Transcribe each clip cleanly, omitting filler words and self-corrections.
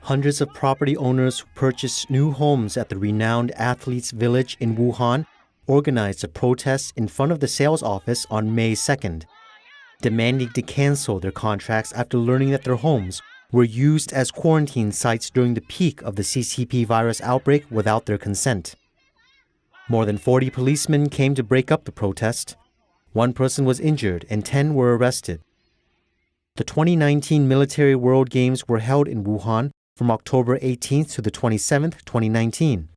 hundreds of property owners who purchased new homes at the renowned Athletes Village in Wuhan organized a protest in front of the sales office on May 2nd, demanding to cancel their contracts after learning that their homes were used as quarantine sites during the peak of the CCP virus outbreak without their consent. More than 40 policemen came to break up the protest. One person was injured and 10 were arrested. The 2019 Military World Games were held in Wuhan from October 18th to the 27th, 2019.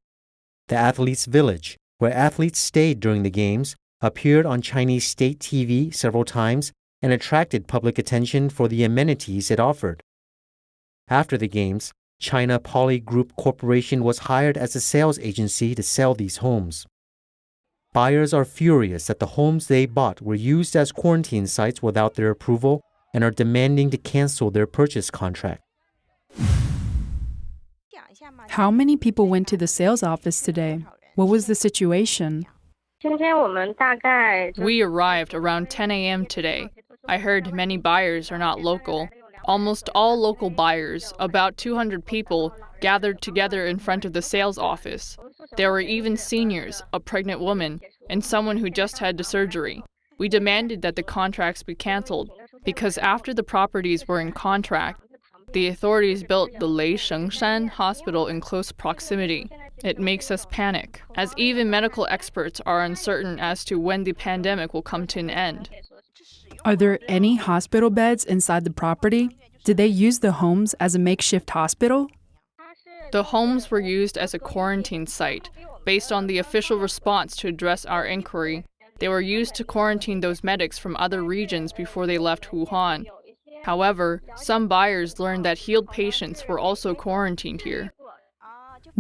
The Athletes Village, where athletes stayed during the Games, appeared on Chinese state TV several times and attracted public attention for the amenities it offered. After the Games, China Poly Group Corporation was hired as a sales agency to sell these homes. Buyers are furious that the homes they bought were used as quarantine sites without their approval and are demanding to cancel their purchase contract. How many people went to the sales office today? What was the situation? We arrived around 10 a.m. today. I heard many buyers are not local. Almost all local buyers, about 200 people, gathered together in front of the sales office. There were even seniors, a pregnant woman, and someone who just had the surgery. We demanded that the contracts be canceled because after the properties were in contract, the authorities built the Leishengshan hospital in close proximity. It makes us panic, as even medical experts are uncertain as to when the pandemic will come to an end. Are there any hospital beds inside the property? Did they use the homes as a makeshift hospital? The homes were used as a quarantine site. Based on the official response to address our inquiry, they were used to quarantine those medics from other regions before they left Wuhan. However, some buyers learned that healed patients were also quarantined here.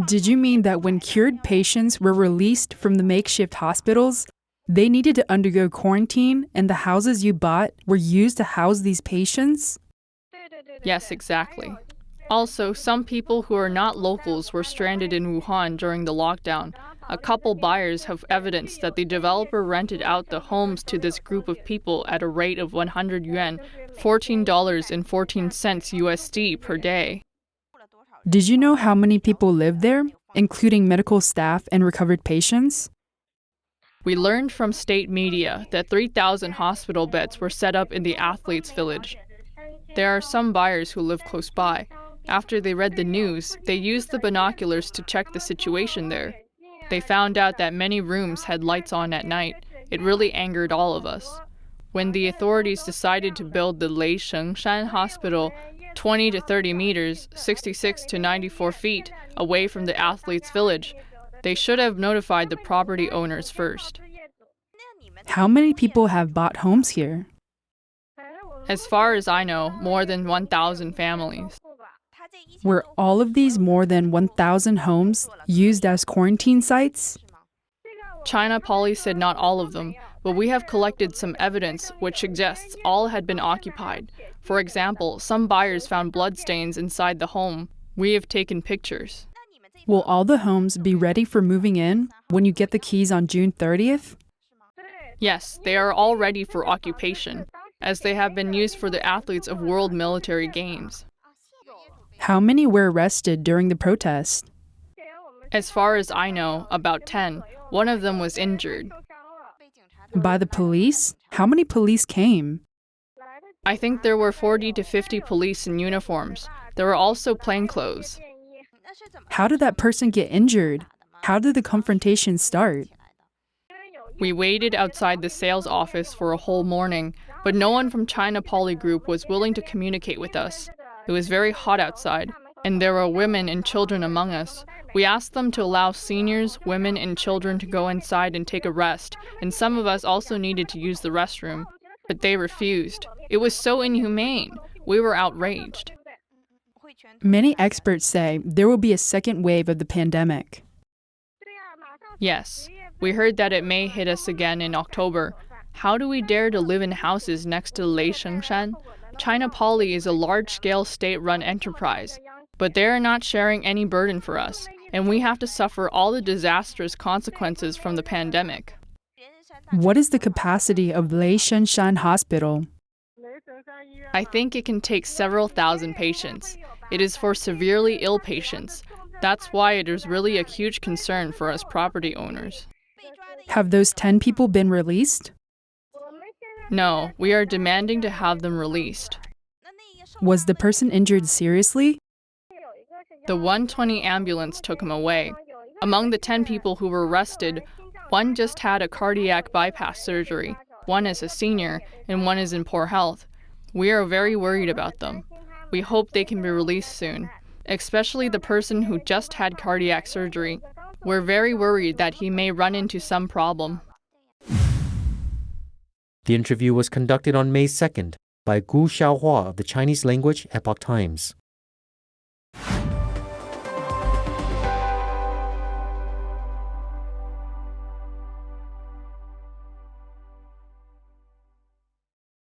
Did you mean that when cured patients were released from the makeshift hospitals, they needed to undergo quarantine and the houses you bought were used to house these patients? Yes, exactly. Also, some people who are not locals were stranded in Wuhan during the lockdown. A couple buyers have evidence that the developer rented out the homes to this group of people at a rate of 100 yuan, $14.14 USD per day. Did you know how many people lived there, including medical staff and recovered patients? We learned from state media that 3,000 hospital beds were set up in the Athletes Village. There are some buyers who live close by. After they read the news, they used the binoculars to check the situation there. They found out that many rooms had lights on at night. It really angered all of us. When the authorities decided to build the Leishengshan hospital 20 to 30 meters, 66 to 94 feet away from the Athletes Village, they should have notified the property owners first. How many people have bought homes here? As far as I know, more than 1,000 families. Were all of these more than 1,000 homes used as quarantine sites? China Poly said not all of them, but we have collected some evidence which suggests all had been occupied. For example, some buyers found bloodstains inside the home. We have taken pictures. Will all the homes be ready for moving in when you get the keys on June 30th? Yes, they are all ready for occupation, as they have been used for the athletes of World Military Games. How many were arrested during the protest? As far as I know, about 10. One of them was injured. By the police? How many police came? I think there were 40 to 50 police in uniforms. There were also plainclothes. How did that person get injured? How did the confrontation start? We waited outside the sales office for a whole morning, but no one from China Poly Group was willing to communicate with us. It was very hot outside, and there were women and children among us. We asked them to allow seniors, women, and children to go inside and take a rest, and some of us also needed to use the restroom, but they refused. It was so inhumane. We were outraged. Many experts say there will be a second wave of the pandemic. Yes, we heard that it may hit us again in October. How do we dare to live in houses next to Leishengshan? China Poly is a large-scale state-run enterprise, but they are not sharing any burden for us, and we have to suffer all the disastrous consequences from the pandemic. What is the capacity of Leishengshan Hospital? I think it can take several thousand patients. It is for severely ill patients. That's why it is really a huge concern for us property owners. Have those 10 people been released? No, we are demanding to have them released. Was the person injured seriously? The 120 ambulance took him away. Among the 10 people who were arrested, one just had a cardiac bypass surgery, one is a senior, and one is in poor health. We are very worried about them. We hope they can be released soon, especially the person who just had cardiac surgery. We're very worried that he may run into some problem. The interview was conducted on May 2nd by Gu Xiaohua of the Chinese language Epoch Times.